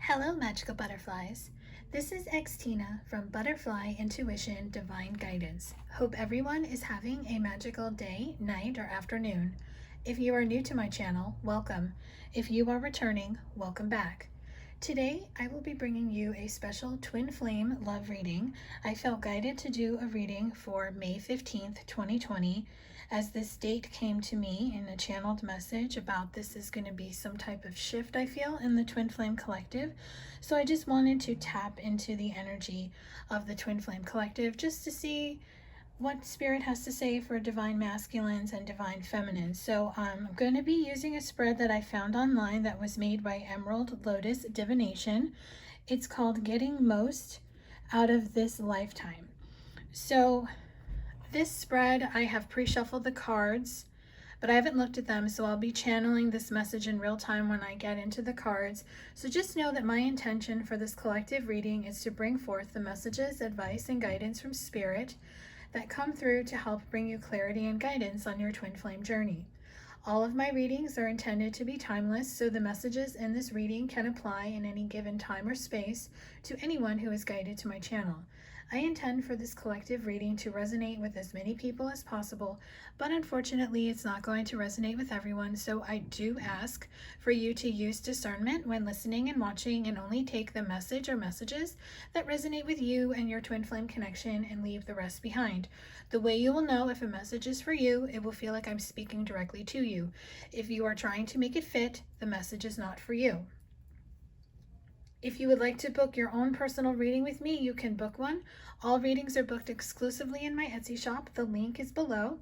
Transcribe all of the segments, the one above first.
Hello, magical butterflies. This is Xtina from Butterfly Intuition Divine Guidance. Hope everyone is having a magical day, night, or afternoon. If you are new to my channel, welcome. If you are returning, welcome back. Today, I will be bringing you a special twin flame love reading. I felt guided to do a reading for May 15th, 2020, as this date came to me in a channeled message about this is going to be some type of shift, I feel, in the twin flame collective. So I just wanted to tap into the energy of the twin flame collective just to see what spirit has to say for divine masculines and divine feminines. So I'm going to be using a spread that I found online that was made by Emerald Lotus Divination. It's called Getting Most Out of This Lifetime. So this spread, I have pre-shuffled the cards, but I haven't looked at them, so I'll be channeling this message in real time when I get into the cards. So just know that my intention for this collective reading is to bring forth the messages, advice, and guidance from Spirit that come through to help bring you clarity and guidance on your twin flame journey. All of my readings are intended to be timeless, so the messages in this reading can apply in any given time or space to anyone who is guided to my channel. I intend for this collective reading to resonate with as many people as possible, but unfortunately it's not going to resonate with everyone, so I do ask for you to use discernment when listening and watching and only take the message or messages that resonate with you and your twin flame connection and leave the rest behind. The way you will know if a message is for you, it will feel like I'm speaking directly to you. If you are trying to make it fit, the message is not for you. If you would like to book your own personal reading with me, you can book one. All readings are booked exclusively in my Etsy shop. The link is below.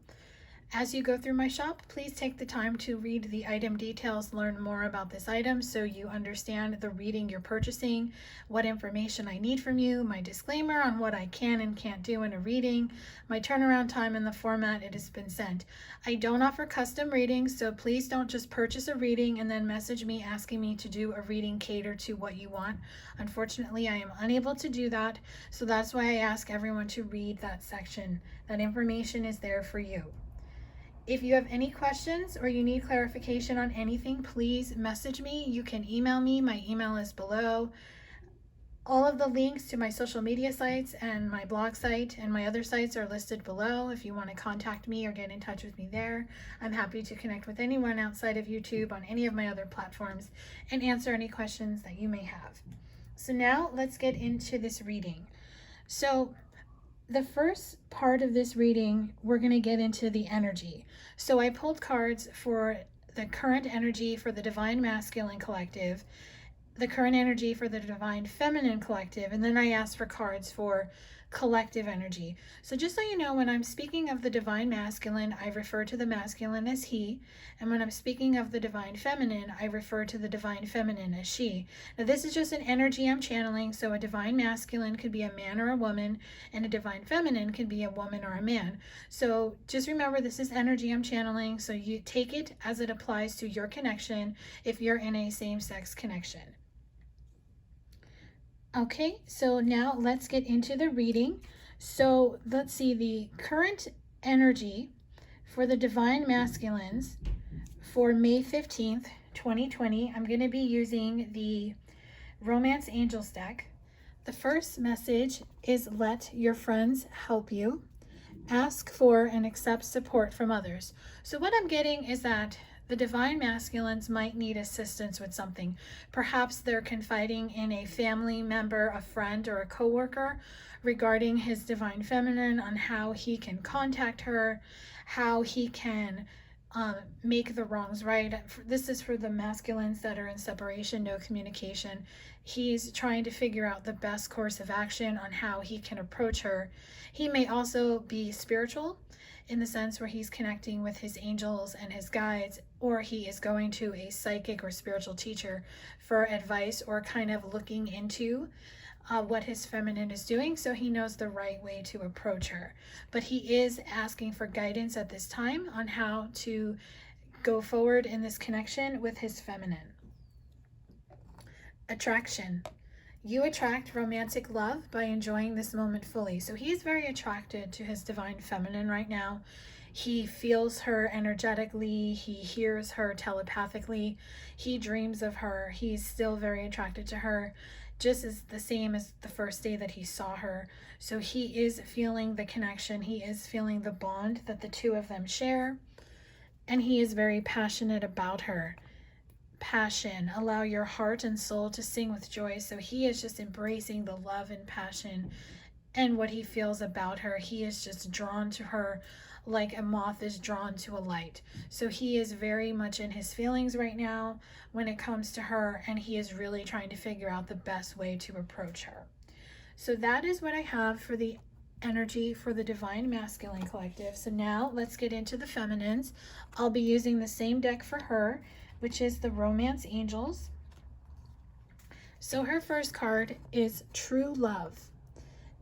As you go through my shop, please take the time to read the item details, learn more about this item so you understand the reading you're purchasing, what information I need from you, my disclaimer on what I can and can't do in a reading, my turnaround time, and the format it has been sent. I don't offer custom readings, so please don't just purchase a reading and then message me asking me to do a reading catered to what you want. Unfortunately, I am unable to do that, so that's why I ask everyone to read that section. That information is there for you. If you have any questions or you need clarification on anything, please message me. You can email me. My email is below. All of the links to my social media sites and my blog site and my other sites are listed below. If you want to contact me or get in touch with me there, I'm happy to connect with anyone outside of YouTube on any of my other platforms and answer any questions that you may have. So now let's get into this reading. So the first part of this reading, we're going to get into the energy. So I pulled cards for the current energy for the Divine Masculine Collective, the current energy for the Divine Feminine Collective, and then I asked for cards for collective energy. So just so you know, when I'm speaking of the Divine Masculine, I refer to the masculine as he, and when I'm speaking of the Divine Feminine, I refer to the Divine Feminine as she. Now this is just an energy I'm channeling, so a Divine Masculine could be a man or a woman, and a Divine Feminine could be a woman or a man. So just remember, this is energy I'm channeling, so you take it as it applies to your connection if you're in a same-sex connection. Okay, so now let's get into the reading. So let's see the current energy for the Divine Masculines for May 15th, 2020. I'm going to be using the Romance Angels deck. The first message is let your friends help you. Ask for and accept support from others. So what I'm getting is that the Divine Masculines might need assistance with something. Perhaps they're confiding in a family member, a friend, or a coworker regarding his Divine Feminine on how he can contact her, how he can make the wrongs right. This is for the masculines that are in separation, no communication. He's trying to figure out the best course of action on how he can approach her. He may also be spiritual in the sense where he's connecting with his angels and his guides, or he is going to a psychic or spiritual teacher for advice or kind of looking into what his feminine is doing so he knows the right way to approach her. But he is asking for guidance at this time on how to go forward in this connection with his feminine. Attraction. You attract romantic love by enjoying this moment fully. So he's very attracted to his Divine Feminine right now. He feels her energetically. He hears her telepathically. He dreams of her. He's still very attracted to her, just as the same as the first day that he saw her. So he is feeling the connection. He is feeling the bond that the two of them share. And he is very passionate about her. Passion, allow your heart and soul to sing with joy. So he is just embracing the love and passion and what he feels about her. He is just drawn to her like a moth is drawn to a light. So he is very much in his feelings right now when it comes to her, and he is really trying to figure out the best way to approach her. So that is what I have for the energy for the Divine Masculine Collective. So now let's get into the feminines. I'll be using the same deck for her, which is the Romance Angels. So her first card is True Love.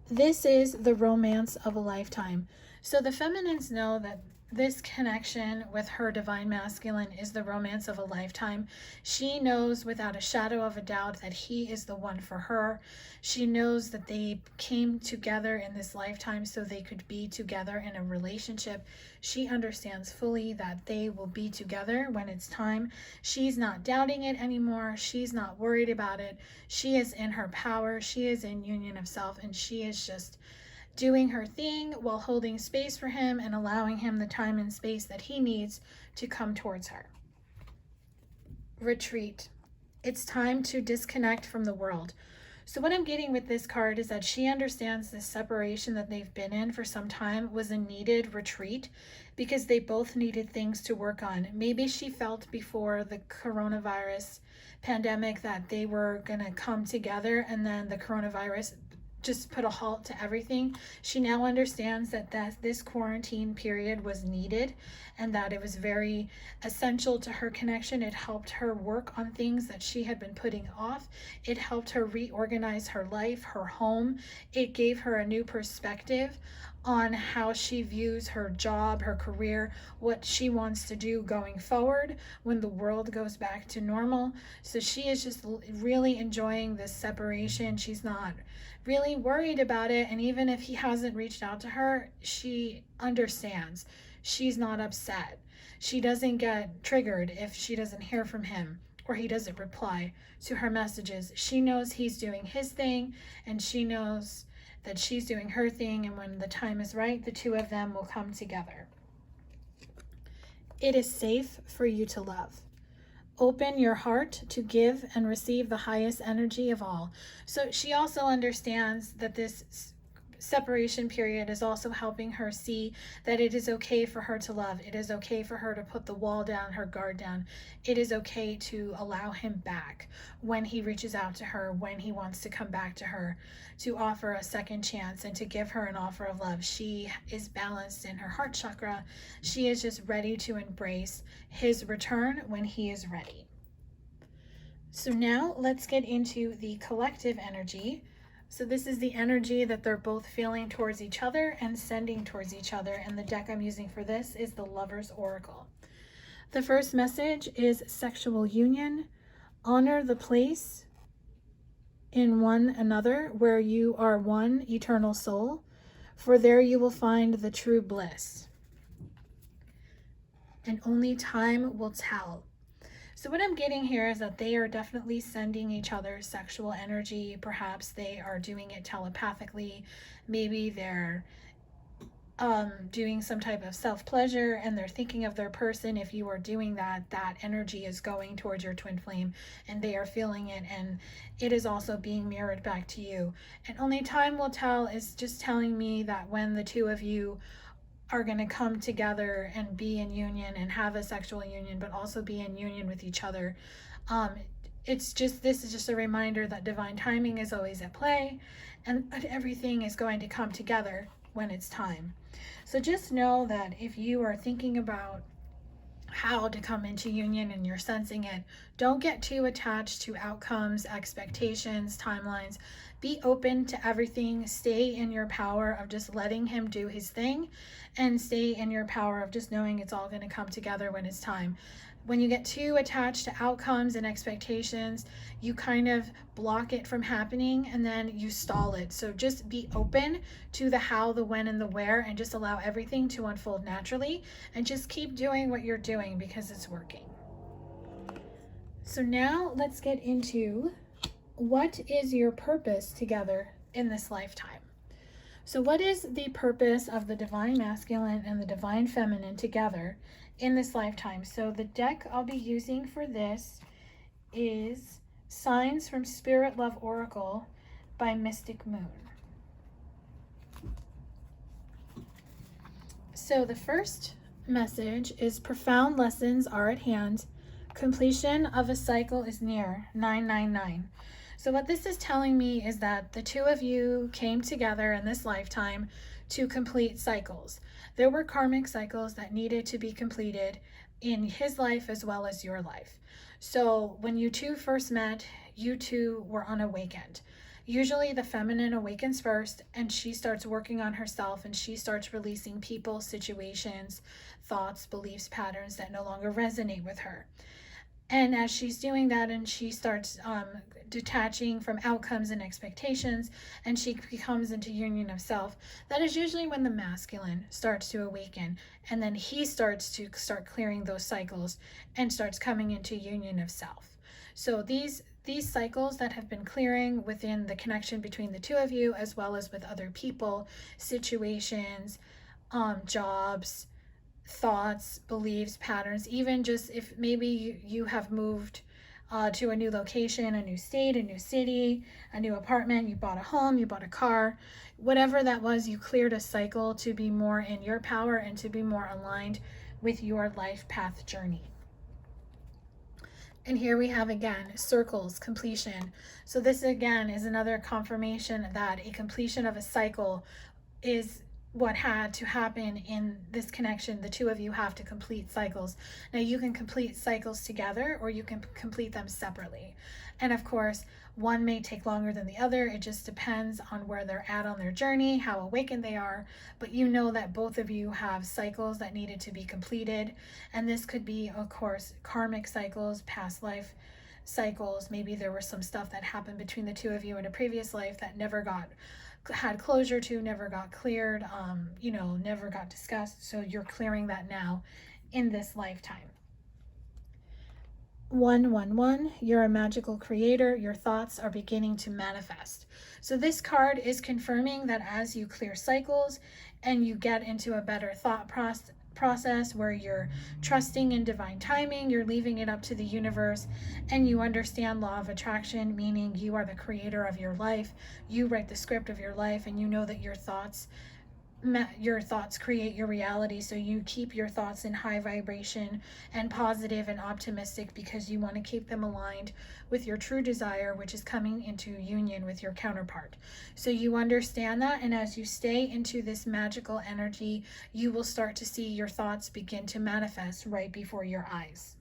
This is the romance of a lifetime. So the feminines know that this connection with her divine masculine is the romance of a lifetime. She knows without a shadow of a doubt that he is the one for her. She knows that they came together in this lifetime so they could be together in a relationship. She understands fully that they will be together when it's time. She's not doubting it anymore. She's not worried about it. She is in her power. She is in union of self, and she is just doing her thing while holding space for him and allowing him the time and space that he needs to come towards her. Retreat. It's time to disconnect from the world. So what I'm getting with this card is that she understands this separation that they've been in for some time was a needed retreat because they both needed things to work on. Maybe she felt before the coronavirus pandemic that they were going to come together, and then the coronavirus just put a halt to everything. She now understands that this quarantine period was needed and that it was very essential to her connection. It helped her work on things that she had been putting off. It helped her reorganize her life, her home. It gave her a new perspective on how she views her job, her career, what she wants to do going forward when the world goes back to normal. So she is just really enjoying this separation. She's not really worried about it, and even if he hasn't reached out to her, she understands. She's not upset. She doesn't get triggered if she doesn't hear from him or he doesn't reply to her messages. She knows he's doing his thing, and she knows that she's doing her thing, and when the time is right, the two of them will come together. It is safe for you to love. Open your heart to give and receive the highest energy of all. So she also understands that this separation period is also helping her see that it is okay for her to love. It is okay for her to put the wall down, her guard down. It is okay to allow him back when he reaches out to her, when he wants to come back to her, to offer a second chance and to give her an offer of love. She is balanced in her heart chakra. She is just ready to embrace his return when he is ready. So now let's get into the collective energy. So this is the energy that they're both feeling towards each other and sending towards each other. And the deck I'm using for this is the Lover's Oracle. The first message is sexual union. Honor the place in one another where you are one eternal soul, for there you will find the true bliss. And only time will tell. So what I'm getting here is that they are definitely sending each other sexual energy. Perhaps they are doing it telepathically. Maybe they're doing some type of self-pleasure and they're thinking of their person. If you are doing that, that energy is going towards your twin flame and they are feeling it, and it is also being mirrored back to you. And only time will tell is just telling me that when the two of you are going to come together and be in union and have a sexual union, but also be in union with each other. This is just a reminder that divine timing is always at play and everything is going to come together when it's time. So just know that if you are thinking about how to come into union and you're sensing it, don't get too attached to outcomes, expectations, timelines. Be open to everything. Stay in your power of just letting him do his thing, and stay in your power of just knowing it's all going to come together when it's time. when you get too attached to outcomes and expectations, you kind of block it from happening and then you stall it. So just be open to the how, the when, and the where, and just allow everything to unfold naturally, and just keep doing what you're doing because it's working. So now let's get into what is your purpose together in this lifetime. So what is the purpose of the divine masculine and the divine feminine together in this lifetime? So the deck I'll be using for this is Signs from Spirit Love Oracle by Mystic Moon. So the first message is profound lessons are at hand. Completion of a cycle is near, 999. So what this is telling me is that the two of you came together in this lifetime to complete cycles. There were karmic cycles that needed to be completed in his life as well as your life. So when you two first met, you two were unawakened. Usually the feminine awakens first, and she starts working on herself, and she starts releasing people, situations, thoughts, beliefs, patterns that no longer resonate with her. And as she's doing that, and she starts detaching from outcomes and expectations, and she becomes into union of self, that is usually when the masculine starts to awaken, and then he starts to clearing those cycles and starts coming into union of self. So these cycles that have been clearing within the connection between the two of you, as well as with other people, situations, jobs, thoughts, beliefs, patterns, even just if maybe you have moved to a new location, a new state, a new city, a new apartment, you bought a home, you bought a car, whatever that was, you cleared a cycle to be more in your power and to be more aligned with your life path journey. And here we have again, circles, completion. So this again is another confirmation that a completion of a cycle is what had to happen in this connection. The two of you have to complete cycles. Now you can complete cycles together, or you can complete them separately. And of course, one may take longer than the other. It just depends on where they're at on their journey, how awakened they are. But you know that both of you have cycles that needed to be completed. And this could be, of course, karmic cycles, past life cycles. Maybe there was some stuff that happened between the two of you in a previous life that never had closure to, never got cleared, never got discussed. So you're clearing that now in this lifetime. 111, you're a magical creator. Your thoughts are beginning to manifest. So this card is confirming that as you clear cycles and you get into a better thought process where you're trusting in divine timing, you're leaving it up to the universe, and you understand law of attraction, meaning you are the creator of your life. You write the script of your life, and you know that your thoughts create your reality. So you keep your thoughts in high vibration and positive and optimistic because you want to keep them aligned with your true desire, which is coming into union with your counterpart. So you understand that, and as you stay into this magical energy, you will start to see your thoughts begin to manifest right before your eyes.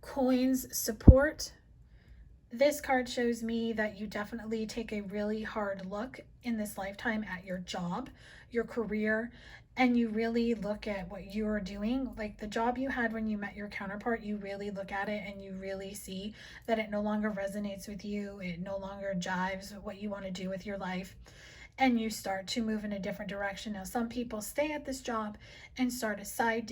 Coins support. This card shows me that you definitely take a really hard look in this lifetime at your job, your career, and you really look at what you're doing. Like the job you had when you met your counterpart, you really look at it and you really see that it no longer resonates with you. It no longer jives with what you want to do with your life. And you start to move in a different direction. Now, some people stay at this job and start a side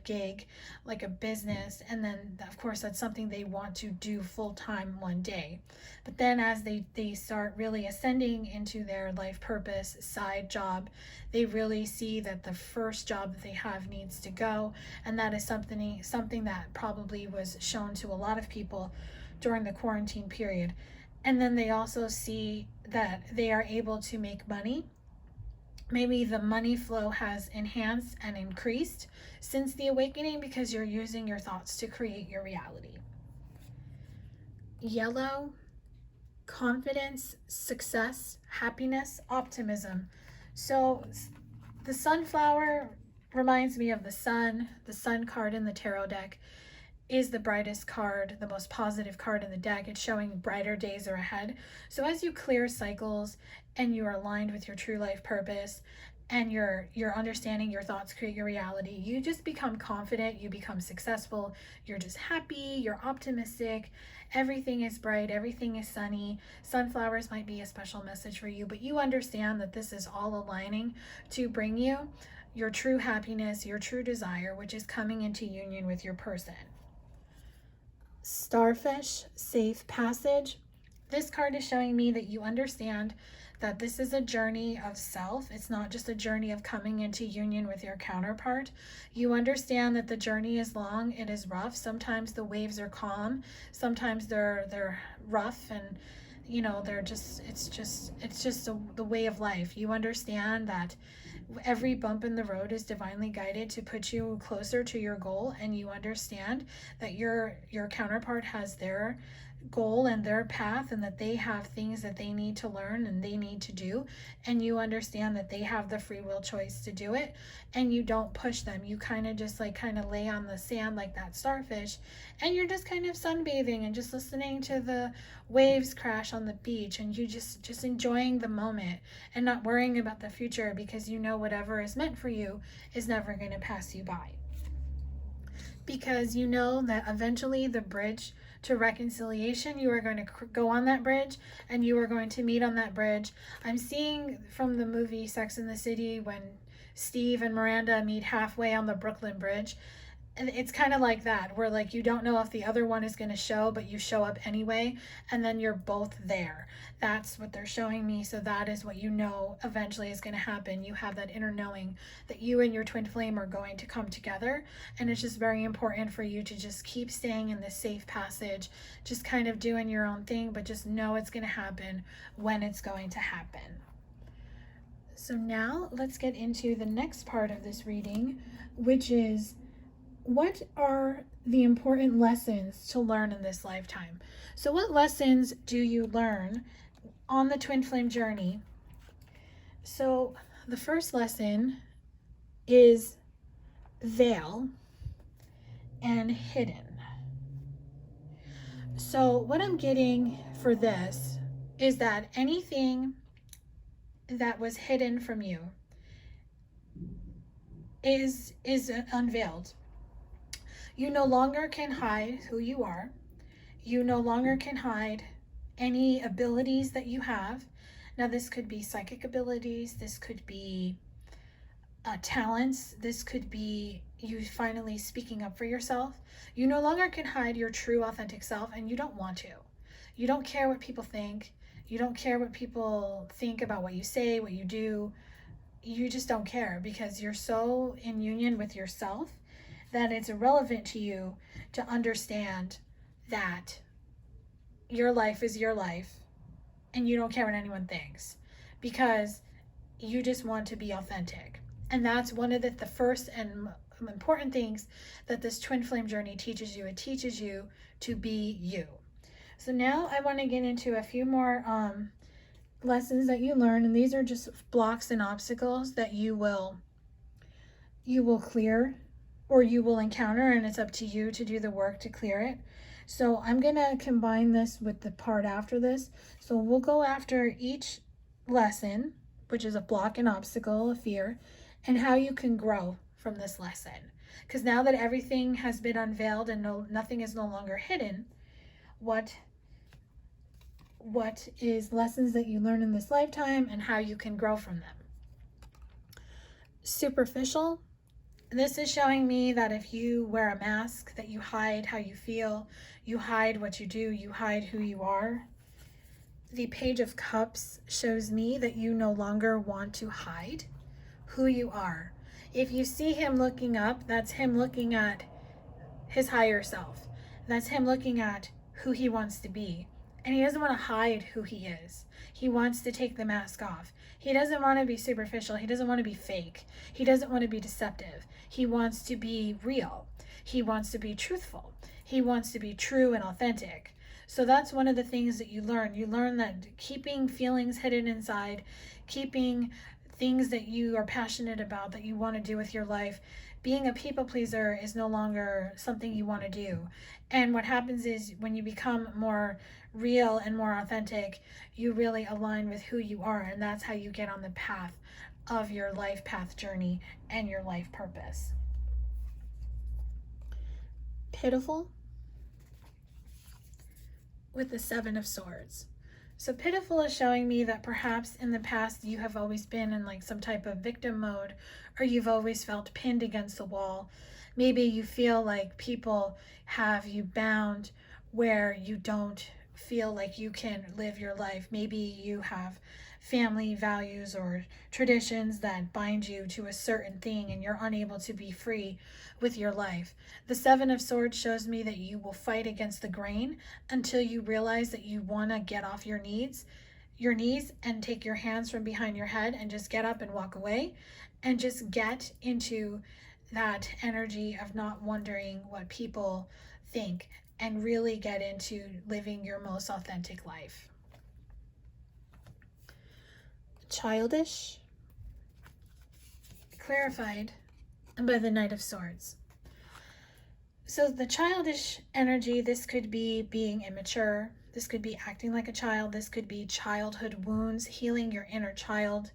gig, like a business, and then of course that's something they want to do full-time one day. But then as they start really ascending into their life purpose side job, they really see that the first job that they have needs to go, and that is something that probably was shown to a lot of people during the quarantine period. And then they also see that they are able to make money. Maybe the money flow has enhanced and increased since the awakening because you're using your thoughts to create your reality. Yellow, confidence, success, happiness, optimism. So the sunflower reminds me of the sun. The sun card in the tarot deck is the brightest card, the most positive card in the deck. It's showing brighter days are ahead. So as you clear cycles and you are aligned with your true life purpose and you're understanding your thoughts create your reality. You just become confident, you become successful, you're just happy, you're optimistic, everything is bright, everything is sunny. Sunflowers might be a special message for you, but you understand that this is all aligning to bring you your true happiness, your true desire, which is coming into union with your person. Starfish, safe passage. This card is showing me that you understand that this is a journey of self. It's not just a journey of coming into union with your counterpart. You understand that the journey is long, it is rough. Sometimes the waves are calm, sometimes they're rough, and you know, it's just the way of life. You understand that every bump in the road is divinely guided to put you closer to your goal, and you understand that your counterpart has their goal and their path, and that they have things that they need to learn and they need to do, and you understand that they have the free will choice to do it, and you don't push them. You kind of just lay on the sand like that starfish, and you're just kind of sunbathing and just listening to the waves crash on the beach, and you just enjoying the moment and not worrying about the future, because you know whatever is meant for you is never going to pass you by, because you know that eventually the bridge to reconciliation, you are going to go on that bridge and you are going to meet on that bridge. I'm seeing from the movie Sex and the City when Steve and Miranda meet halfway on the Brooklyn Bridge. And it's kind of like that, where you don't know if the other one is going to show, but you show up anyway, and then you're both there. That's what they're showing me. So that is what you know eventually is going to happen. You have that inner knowing that you and your twin flame are going to come together, and it's just very important for you to just keep staying in this safe passage, just kind of doing your own thing, but just know it's going to happen when it's going to happen. So now let's get into the next part of this reading, which is, what are the important lessons to learn in this lifetime? So what lessons do you learn on the twin flame journey? So the first lesson is veil and hidden. So what I'm getting for this is that anything that was hidden from you is unveiled. You no longer can hide who you are. You no longer can hide any abilities that you have. Now, this could be psychic abilities. This could be talents. This could be you finally speaking up for yourself. You no longer can hide your true, authentic self, and you don't want to. You don't care what people think. You don't care what people think about what you say, what you do. You just don't care, because you're so in union with yourself that it's irrelevant to you to understand that your life is your life and you don't care what anyone thinks, because you just want to be authentic. And that's one of the first and important things that this twin flame journey teaches you. It teaches you to be you. So now I want to get into a few more lessons that you learn, and these are just blocks and obstacles that you will clear, or you will encounter, and it's up to you to do the work to clear it. So I'm going to combine this with the part after this. So we'll go after each lesson, which is a block, an obstacle, a fear, and how you can grow from this lesson. Because now that everything has been unveiled and nothing is no longer hidden, what is lessons that you learn in this lifetime and how you can grow from them. Superficial. This is showing me that if you wear a mask, that you hide how you feel, you hide what you do, you hide who you are. The Page of Cups shows me that you no longer want to hide who you are. If you see him looking up, that's him looking at his higher self. That's him looking at who he wants to be. And he doesn't want to hide who he is. He wants to take the mask off. He doesn't want to be superficial. He doesn't want to be fake. He doesn't want to be deceptive. He wants to be real. He wants to be truthful. He wants to be true and authentic. So that's one of the things that you learn. You learn that keeping feelings hidden inside, keeping things that you are passionate about, that you want to do with your life, being a people pleaser is no longer something you want to do. And what happens is when you become more real and more authentic, you really align with who you are, and that's how you get on the path of your life path journey and your life purpose. Pitiful with the Seven of Swords. So pitiful is showing me that perhaps in the past you have always been in like some type of victim mode, or you've always felt pinned against the wall. Maybe you feel like people have you bound where you don't feel like you can live your life. Maybe you have family values or traditions that bind you to a certain thing and you're unable to be free with your life. The Seven of Swords shows me that you will fight against the grain until you realize that you want to get off your knees and take your hands from behind your head and just get up and walk away and just get into that energy of not wondering what people think and really get into living your most authentic life. Childish, clarified by the Knight of Swords. So the childish energy, this could be being immature, this could be acting like a child, this could be childhood wounds, healing your inner child.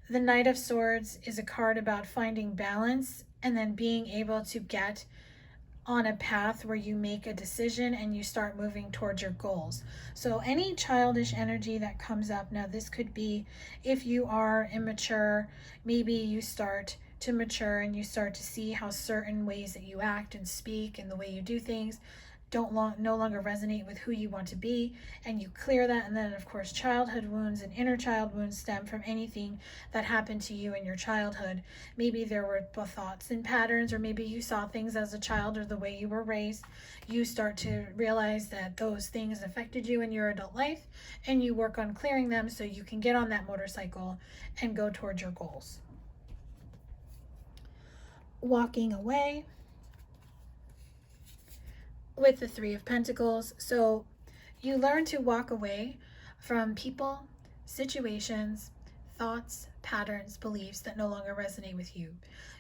The Knight of Swords is a card about finding balance and then being able to get on a path where you make a decision and you start moving towards your goals. So any childish energy that comes up, now this could be if you are immature, maybe you start to mature and you start to see how certain ways that you act and speak and the way you do things no longer resonate with who you want to be, and you clear that. And then of course childhood wounds and inner child wounds stem from anything that happened to you in your childhood. Maybe there were thoughts and patterns, or maybe you saw things as a child or the way you were raised. You start to realize that those things affected you in your adult life, and you work on clearing them so you can get on that motorcycle and go towards your goals. Walking away with the Three of Pentacles. So you learn to walk away from people, situations, thoughts, patterns, beliefs that no longer resonate with you.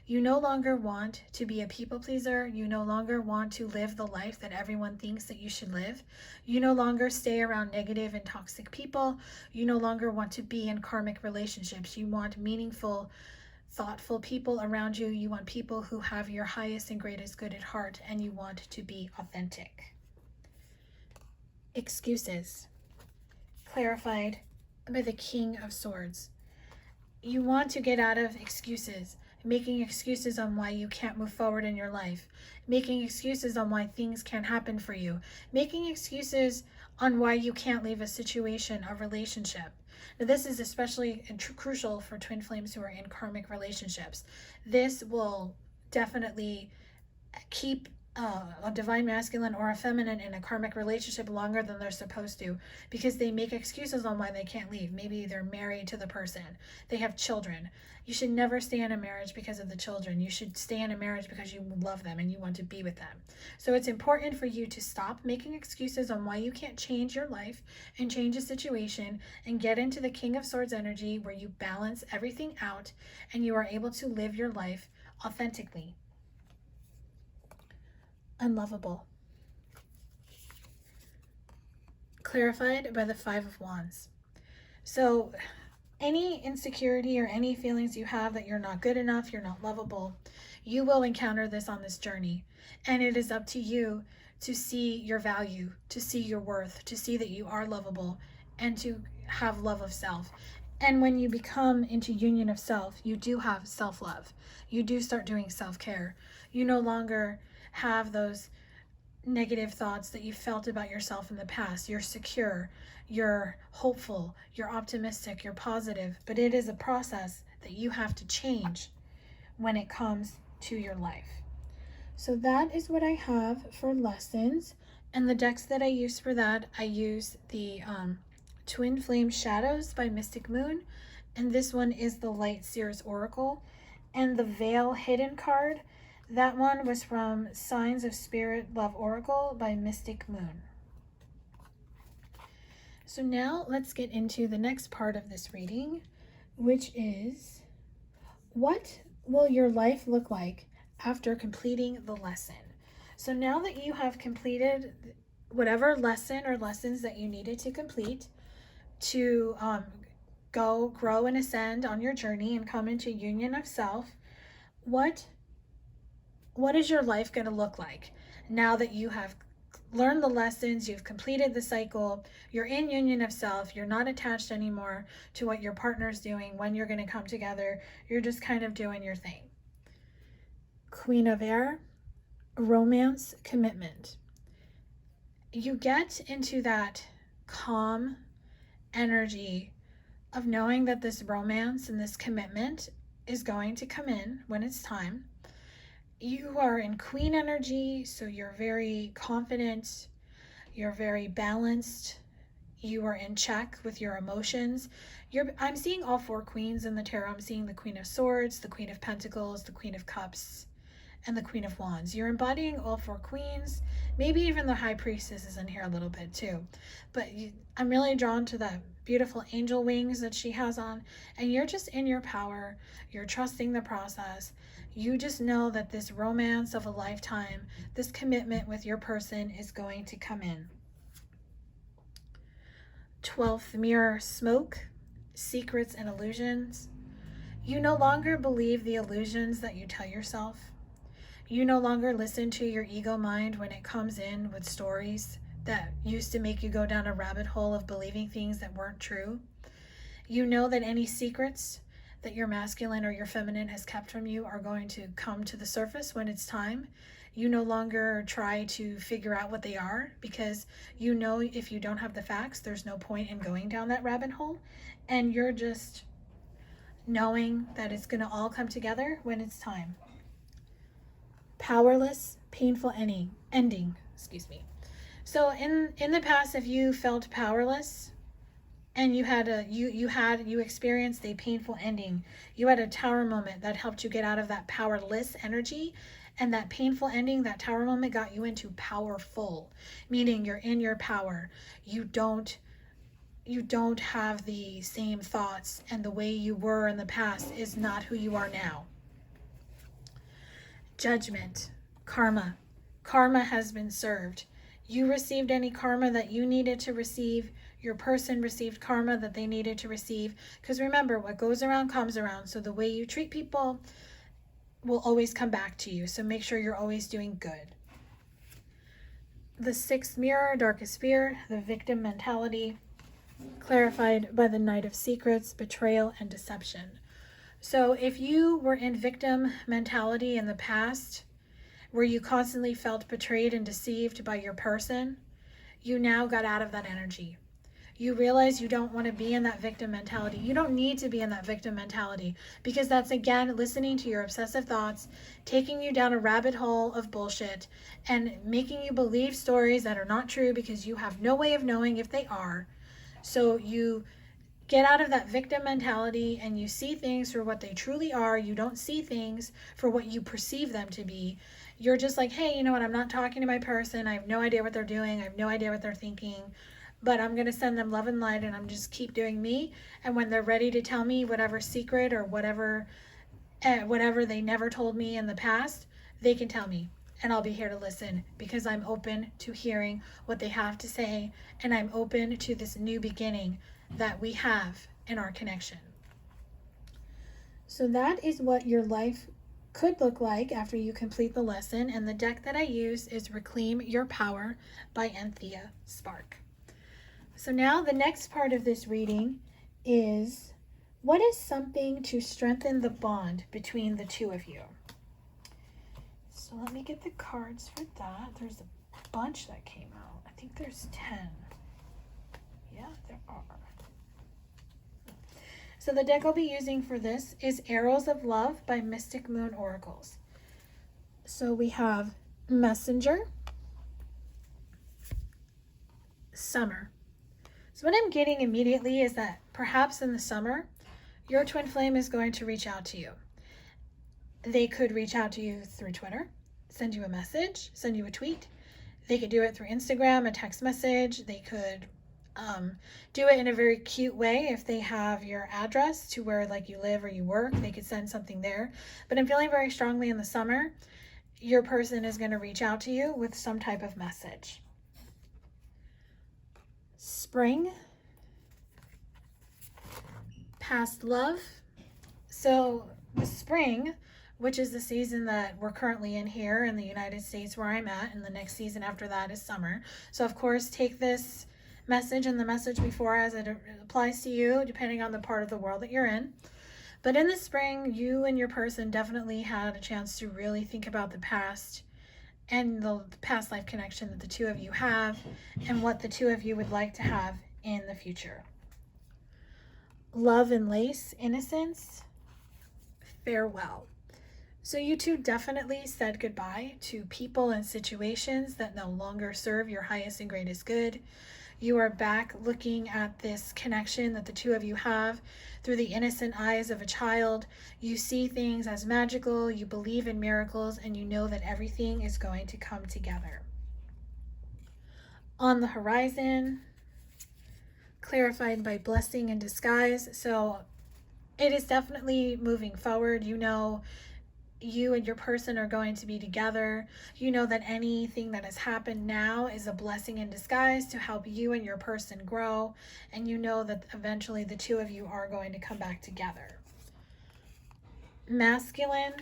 You no longer want to be a people pleaser. You no longer want to live the life that everyone thinks that you should live. You no longer stay around negative and toxic people. You no longer want to be in karmic relationships. You want meaningful, thoughtful people around you. You want people who have your highest and greatest good at heart, and you want to be authentic. Excuses, clarified by the King of Swords. You want to get out of excuses, making excuses on why you can't move forward in your life, making excuses on why things can't happen for you, making excuses on why you can't leave a situation, a relationship. Now, this is especially crucial for twin flames who are in karmic relationships. This will definitely keep a divine masculine or a feminine in a karmic relationship longer than they're supposed to, because they make excuses on why they can't leave. Maybe they're married to the person, they have children. You should never stay in a marriage because of the children. You should stay in a marriage because you love them and you want to be with them. So it's important for you to stop making excuses on why you can't change your life and change a situation, and get into the King of Swords energy where you balance everything out and you are able to live your life authentically. Unlovable, clarified by the Five of Wands. So any insecurity or any feelings you have that you're not good enough, you're not lovable, you will encounter this on this journey. And it is up to you to see your value, to see your worth, to see that you are lovable, and to have love of self. And when you become into union of self, you do have self-love. You do start doing self-care. You no longer have those negative thoughts that you felt about yourself in the past. You're secure, you're hopeful, you're optimistic, you're positive, but it is a process that you have to change when it comes to your life. So that is what I have for lessons, and the decks that I use for that, I use the Twin Flame Shadows by Mystic Moon, and this one is the Light Seers Oracle, and the Veil Hidden card, that one was from Signs of Spirit Love Oracle by Mystic Moon. So now let's get into the next part of this reading, which is, what will your life look like after completing the lesson? So now that you have completed whatever lesson or lessons that you needed to complete to grow and ascend on your journey and come into union of self, what is your life going to look like now that you have learned the lessons, you've completed the cycle, you're in union of self, you're not attached anymore to what your partner's doing, when you're going to come together, you're just kind of doing your thing. Queen of Air, romance, commitment. You get into that calm energy of knowing that this romance and this commitment is going to come in when it's time. You are in queen energy, so you're very confident, you're very balanced, you are in check with your emotions. I'm seeing all 4 queens in the tarot. I'm seeing the Queen of Swords, the Queen of Pentacles, the Queen of Cups, and the Queen of Wands. You're embodying all 4 queens. Maybe even the High Priestess is in here a little bit too. But I'm really drawn to the beautiful angel wings that she has on. And you're just in your power. You're trusting the process. You just know that this romance of a lifetime, this commitment with your person is going to come in. 12th mirror, smoke, secrets and illusions. You no longer believe the illusions that you tell yourself. You no longer listen to your ego mind when it comes in with stories that used to make you go down a rabbit hole of believing things that weren't true. You know that any secrets that your masculine or your feminine has kept from you are going to come to the surface when it's time. You no longer try to figure out what they are, because you know if you don't have the facts, there's no point in going down that rabbit hole. And you're just knowing that it's going to all come together when it's time. Powerless, painful ending. So in the past, if you felt powerless and you experienced a painful ending, you had a tower moment that helped you get out of that powerless energy, and that painful ending, that tower moment, got you into powerful, meaning you're in your power. You don't have the same thoughts, and the way you were in the past is not who you are now. Judgment, karma. Karma has been served. You received any karma that you needed to receive. Your person received karma that they needed to receive. Because remember, what goes around comes around. So the way you treat people will always come back to you. So make sure you're always doing good. The 6th mirror, darkest fear, the victim mentality, clarified by the Knight of Secrets, betrayal and deception. So if you were in victim mentality in the past, where you constantly felt betrayed and deceived by your person, you now got out of that energy. You realize you don't want to be in that victim mentality. You don't need to be in that victim mentality, because that's, again, listening to your obsessive thoughts, taking you down a rabbit hole of bullshit and making you believe stories that are not true, because you have no way of knowing if they are. So you get out of that victim mentality and you see things for what they truly are. You don't see things for what you perceive them to be. You're just like, hey, you know what? I'm not talking to my person. I have no idea what they're doing. I have no idea what they're thinking. But I'm going to send them love and light, and I'm just keep doing me. And when they're ready to tell me whatever secret or whatever they never told me in the past, they can tell me. And I'll be here to listen, because I'm open to hearing what they have to say. And I'm open to this new beginning that we have in our connection. So that is what your life could look like after you complete the lesson. And the deck that I use is Reclaim Your Power by Anthea Spark. So now the next part of this reading is, what is something to strengthen the bond between the two of you? So let me get the cards for that. There's a bunch that came out. I think there's 10. Yeah, there are. So the deck I'll be using for this is Arrows of Love by Mystic Moon Oracles. So we have Messenger, Summer. So what I'm getting immediately is that perhaps in the summer, your twin flame is going to reach out to you. They could reach out to you through Twitter, send you a message, send you a tweet. They could do it through Instagram, a text message. They could do it in a very cute way. If they have your address to where like you live or you work, they could send something there. But I'm feeling very strongly in the summer, your person is going to reach out to you with some type of message. Spring, past love. So the spring, which is the season that we're currently in here in the United States where I'm at, and the next season after that is summer. So of course, take this message and the message before as it applies to you, depending on the part of the world that you're in. But in the spring, you and your person definitely had a chance to really think about the past and the past life connection that the two of you have and what the two of you would like to have in the future. Love and lace, innocence, farewell. So you two definitely said goodbye to people and situations that no longer serve your highest and greatest good. You are back looking at this connection that the two of you have through the innocent eyes of a child. You see things as magical, you believe in miracles, and you know that everything is going to come together. On the horizon, clarified by blessing in disguise. So it is definitely moving forward. You know, you and your person are going to be together. You know that anything that has happened now is a blessing in disguise to help you and your person grow. And you know that eventually the two of you are going to come back together. Masculine,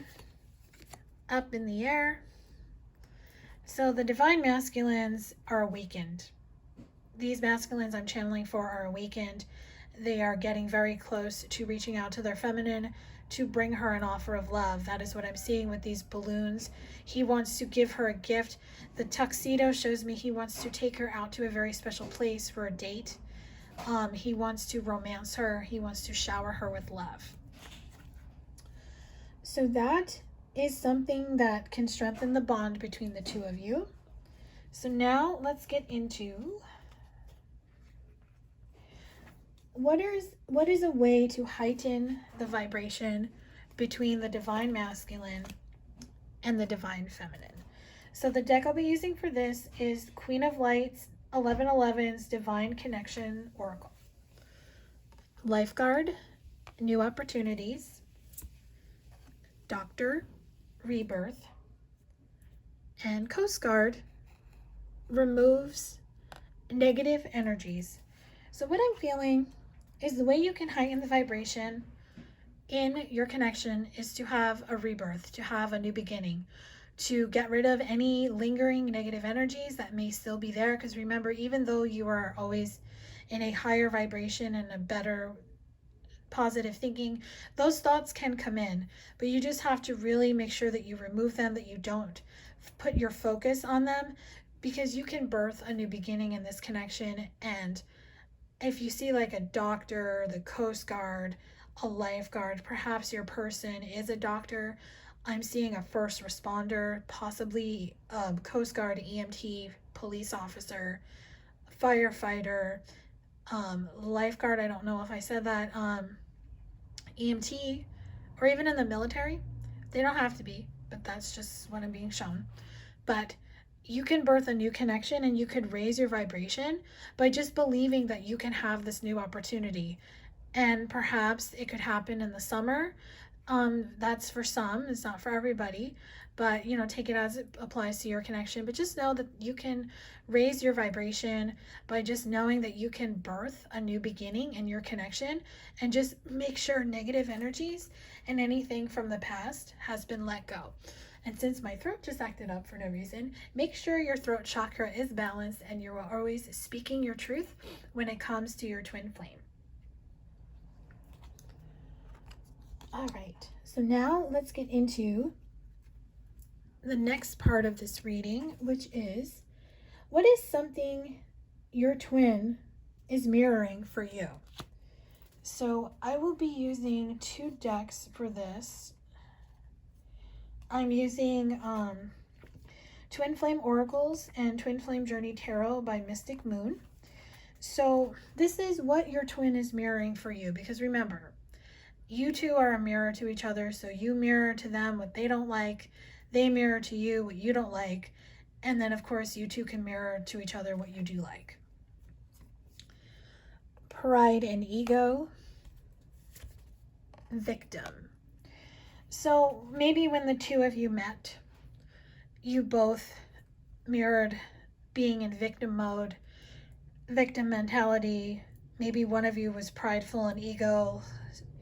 up in the air. So the divine masculines are awakened. These masculines I'm channeling for are awakened. They are getting very close to reaching out to their feminine to bring her an offer of love. That is what I'm seeing with these balloons. He wants to give her a gift. The tuxedo shows me he wants to take her out to a very special place for a date. He wants to romance her. He wants to shower her with love. So that is something that can strengthen the bond between the two of you. So now let's get into what is a way to heighten the vibration between the divine masculine and the divine feminine. So the deck I'll be using for this is Queen of Lights, 1111's Divine Connection Oracle. Lifeguard, New Opportunities, Doctor, Rebirth, and Coast Guard removes negative energies. So what I'm feeling is the way you can heighten the vibration in your connection is to have a rebirth, to have a new beginning, to get rid of any lingering negative energies that may still be there. Because remember, even though you are always in a higher vibration and a better positive thinking, those thoughts can come in, but you just have to really make sure that you remove them, that you don't put your focus on them, because you can birth a new beginning in this connection. And if you see like a doctor, the Coast Guard, a lifeguard, perhaps your person is a doctor. I'm seeing a first responder, possibly Coast Guard, EMT, police officer, firefighter, lifeguard. I don't know if I said that, EMT, or even in the military. They don't have to be, but that's just what I'm being shown. But you can birth a new connection and you could raise your vibration by just believing that you can have this new opportunity. And perhaps it could happen in the summer. That's for some, it's not for everybody, but you know, take it as it applies to your connection. But just know that you can raise your vibration by just knowing that you can birth a new beginning in your connection, and just make sure negative energies and anything from the past has been let go. And since my throat just acted up for no reason, make sure your throat chakra is balanced and you're always speaking your truth when it comes to your twin flame. All right, so now let's get into the next part of this reading, which is, what is something your twin is mirroring for you? So I will be using two decks for this. I'm using Twin Flame Oracles and Twin Flame Journey Tarot by Mystic Moon. So this is what your twin is mirroring for you, because remember, you two are a mirror to each other. So you mirror to them what they don't like, they mirror to you what you don't like, and then of course you two can mirror to each other what you do like. Pride and ego, victim. So maybe when the two of you met, you both mirrored being in victim mode, victim mentality, Maybe one of you was prideful and ego.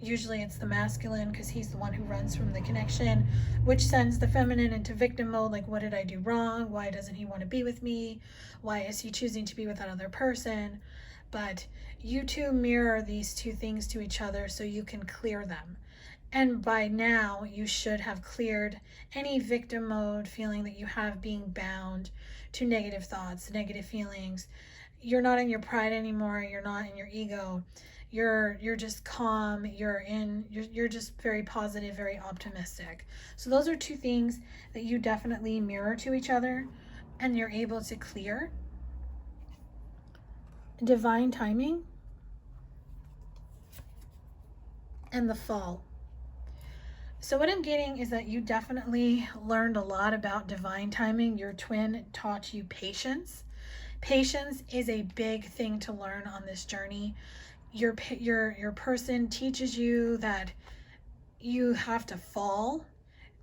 Usually it's the masculine because he's the one who runs from the connection, which sends the feminine into victim mode. Like, what did I do wrong? Why doesn't he want to be with me? Why is he choosing to be with that other person? But you two mirror these two things to each other so you can clear them. And by now, you should have cleared any victim mode feeling that you have being bound to negative thoughts, negative feelings. You're not in your pride anymore. You're not in your ego. You're just calm. You're just very positive, very optimistic. So those are two things that you definitely mirror to each other, and you're able to clear. Divine timing and the fall. So what I'm getting is that you definitely learned a lot about divine timing. Your twin taught you patience. Patience is a big thing to learn on this journey. Your person teaches you that you have to fall.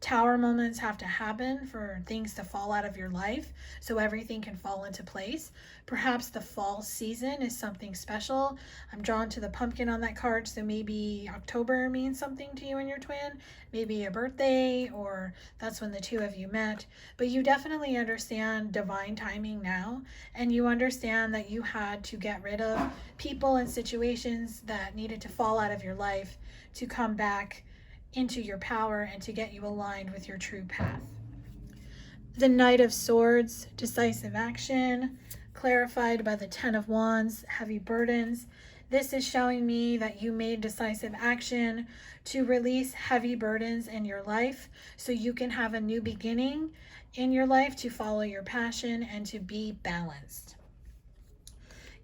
Tower moments have to happen for things to fall out of your life so everything can fall into place. Perhaps the fall season is something special. I'm drawn to the pumpkin on that card, so maybe October means something to you and your twin, maybe a birthday, or that's when the two of you met. But you definitely understand divine timing now, and you understand that you had to get rid of people and situations that needed to fall out of your life to come back into your power and to get you aligned with your true path. The Knight of Swords, decisive action, clarified by the Ten of Wands, heavy burdens. This is showing me that you made decisive action to release heavy burdens in your life so you can have a new beginning in your life to follow your passion and to be balanced.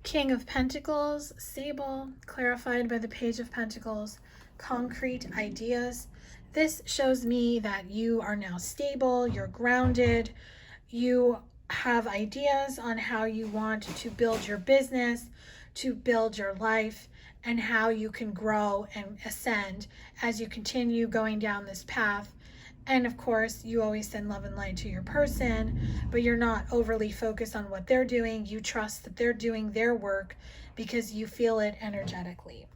King of Pentacles, Sable, clarified by the Page of Pentacles, concrete ideas. This shows me that you are now stable, you're grounded, you have ideas on how you want to build your business, to build your life, and how you can grow and ascend as you continue going down this path. And of course, you always send love and light to your person, but you're not overly focused on what they're doing. You trust that they're doing their work because you feel it energetically.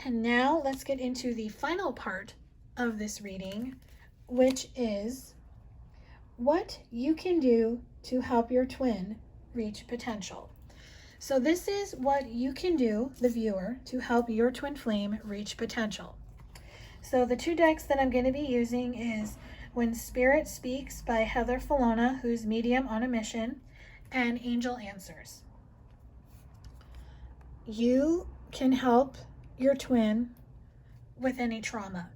And now let's get into the final part of this reading, which is what you can do to help your twin reach potential. So this is what you can do, the viewer, to help your twin flame reach potential. So the two decks that I'm going to be using is When Spirit Speaks by Heather Falona, who's medium on a mission, and Angel Answers. You can help your twin with any trauma.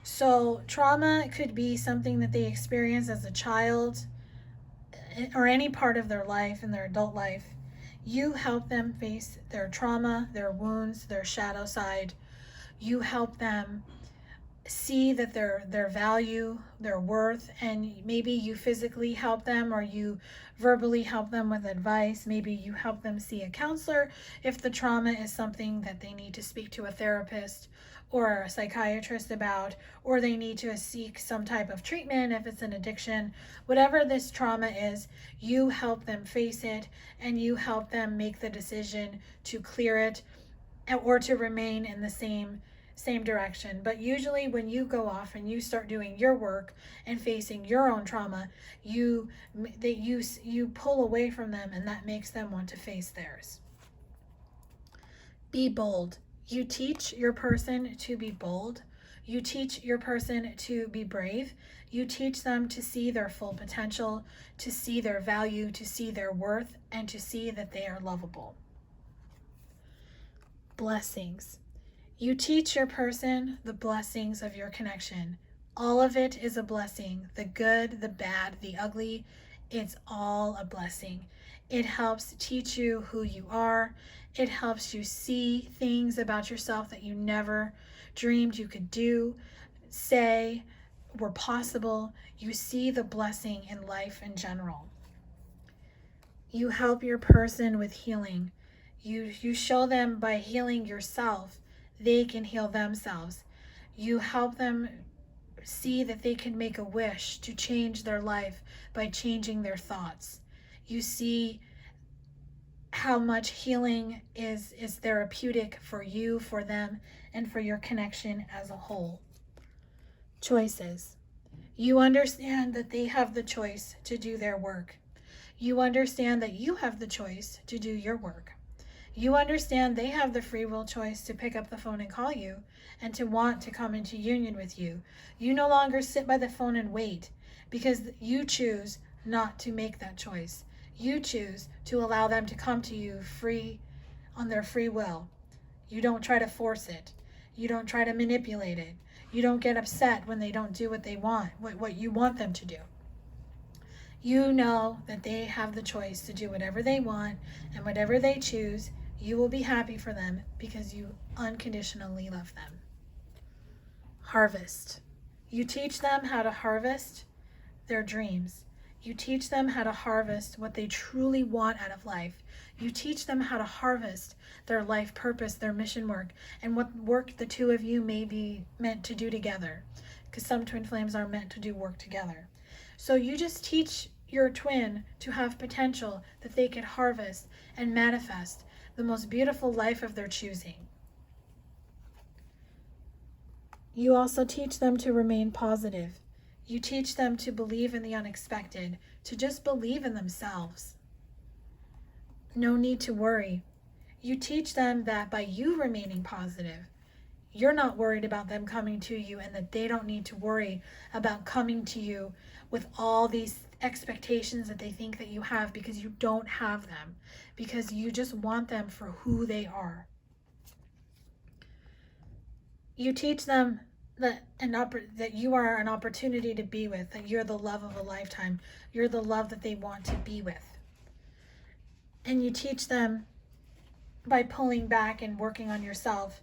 So trauma could be something that they experience as a child or any part of their life in their adult life. You help them face their trauma, their wounds, their shadow side. You help them see that their value, their worth, and maybe you physically help them or you verbally help them with advice. Maybe you help them see a counselor if the trauma is something that they need to speak to a therapist or a psychiatrist about, or they need to seek some type of treatment if it's an addiction. Whatever this trauma is, you help them face it and you help them make the decision to clear it or to remain in the same direction. But usually when you go off and you start doing your work and facing your own trauma, you pull away from them, and that makes them want to face theirs. Be bold. You teach your person to be bold. You teach your person to be brave. You teach them to see their full potential, to see their value, to see their worth, and to see that they are lovable. Blessings. You teach your person the blessings of your connection. All of it is a blessing. The good, the bad, the ugly, it's all a blessing. It helps teach you who you are. It helps you see things about yourself that you never dreamed you could do, say, were possible. You see the blessing in life in general. You help your person with healing. You show them by healing yourself, they can heal themselves. You help them see that they can make a wish to change their life by changing their thoughts. You see how much healing is therapeutic for you, for them, and for your connection as a whole. Choices. You understand that they have the choice to do their work. You understand that you have the choice to do your work. You understand they have the free will choice to pick up the phone and call you and to want to come into union with you. You no longer sit by the phone and wait because you choose not to make that choice. You choose to allow them to come to you free on their free will. You don't try to force it. You don't try to manipulate it. You don't get upset when they don't do what they want, what you want them to do. You know that they have the choice to do whatever they want, and whatever they choose, you will be happy for them because you unconditionally love them. Harvest. You teach them how to harvest their dreams. You teach them how to harvest what they truly want out of life. You teach them how to harvest their life purpose, their mission work, and what work the two of you may be meant to do together. Because some twin flames are meant to do work together. So you just teach your twin to have potential that they can harvest and manifest the most beautiful life of their choosing. You also teach them to remain positive. You teach them to believe in the unexpected, to just believe in themselves. No need to worry. You teach them that by you remaining positive, you're not worried about them coming to you, and that they don't need to worry about coming to you with all these expectations that they think that you have, because you don't have them, because you just want them for who they are. You teach them that you are an opportunity to be with, that you're the love of a lifetime. You're the love that they want to be with. And you teach them by pulling back and working on yourself.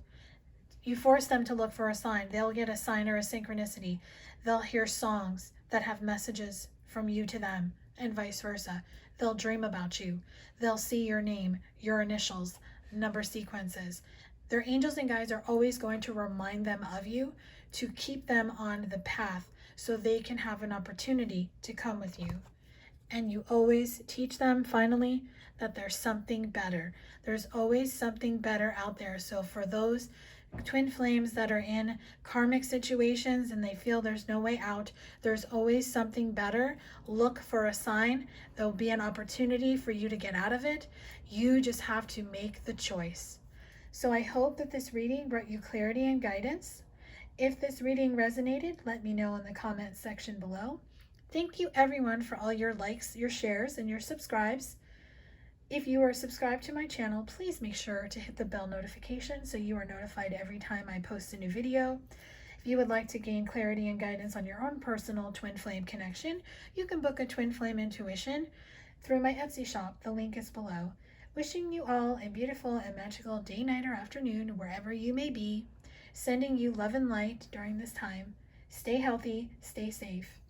You force them to look for a sign. They'll get a sign or a synchronicity. They'll hear songs that have messages from you to them, and vice versa. They'll dream about you. They'll see your name, your initials, number sequences. Their angels and guides are always going to remind them of you, to keep them on the path so they can have an opportunity to come with you. And you always teach them, finally, that there's something better. There's always something better out there. So for those twin flames that are in karmic situations and they feel there's no way out, there's always something better. Look for a sign. There'll be an opportunity for you to get out of it. You just have to make the choice. So I hope that this reading brought you clarity and guidance. If this reading resonated, let me know in the comments section below. Thank you everyone for all your likes, your shares, and your subscribes. If you are subscribed to my channel, please make sure to hit the bell notification so you are notified every time I post a new video. If you would like to gain clarity and guidance on your own personal twin flame connection, you can book a twin flame intuition through my Etsy shop. The link is below. Wishing you all a beautiful and magical day, night, or afternoon, wherever you may be. Sending you love and light during this time. Stay healthy, stay safe.